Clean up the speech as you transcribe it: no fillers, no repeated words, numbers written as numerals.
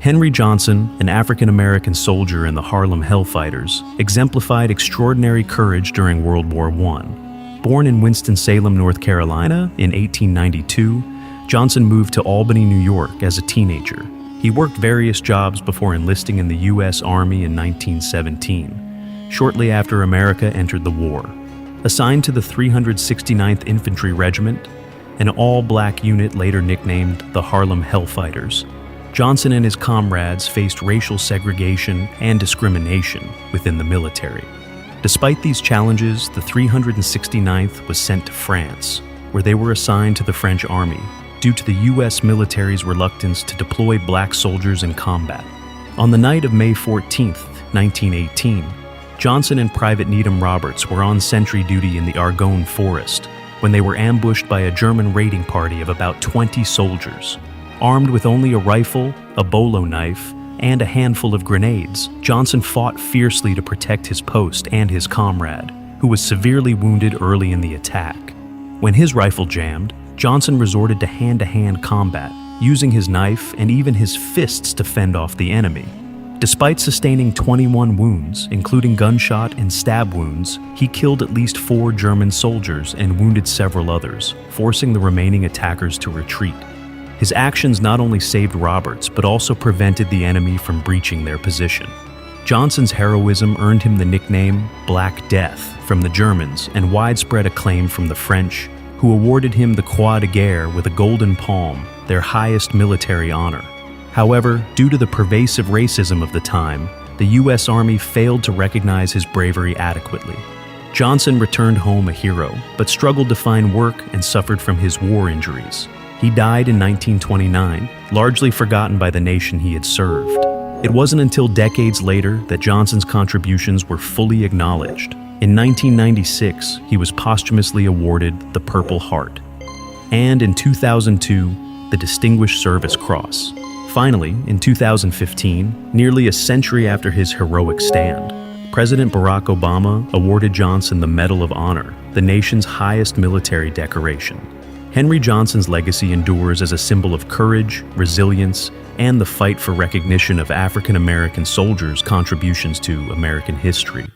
Henry Johnson, an African-American soldier in the Harlem Hellfighters, exemplified extraordinary courage during World War I. Born in Winston-Salem, North Carolina in 1892, Johnson moved to Albany, New York as a teenager. He worked various jobs before enlisting in the U.S. Army in 1917, shortly after America entered the war. Assigned to the 369th Infantry Regiment, an all-black unit later nicknamed the Harlem Hellfighters, Johnson and his comrades faced racial segregation and discrimination within the military. Despite these challenges, the 369th was sent to France, where they were assigned to the French Army due to the U.S. military's reluctance to deploy black soldiers in combat. On the night of May 14, 1918, Johnson and Private Needham Roberts were on sentry duty in the Argonne Forest when they were ambushed by a German raiding party of about 20 soldiers. Armed with only a rifle, a bolo knife, and a handful of grenades, Johnson fought fiercely to protect his post and his comrade, who was severely wounded early in the attack. When his rifle jammed, Johnson resorted to hand-to-hand combat, using his knife and even his fists to fend off the enemy. Despite sustaining 21 wounds, including gunshot and stab wounds, he killed at least 4 German soldiers and wounded several others, forcing the remaining attackers to retreat. His actions not only saved Roberts, but also prevented the enemy from breaching their position. Johnson's heroism earned him the nickname Black Death from the Germans and widespread acclaim from the French, who awarded him the Croix de Guerre with a golden palm, their highest military honor. However, due to the pervasive racism of the time, the U.S. Army failed to recognize his bravery adequately. Johnson returned home a hero, but struggled to find work and suffered from his war injuries. He died in 1929, largely forgotten by the nation he had served. It wasn't until decades later that Johnson's contributions were fully acknowledged. In 1996, he was posthumously awarded the Purple Heart, and in 2002, the Distinguished Service Cross. Finally, in 2015, nearly a century after his heroic stand, President Barack Obama awarded Johnson the Medal of Honor, the nation's highest military decoration. Henry Johnson's legacy endures as a symbol of courage, resilience, and the fight for recognition of African American soldiers' contributions to American history.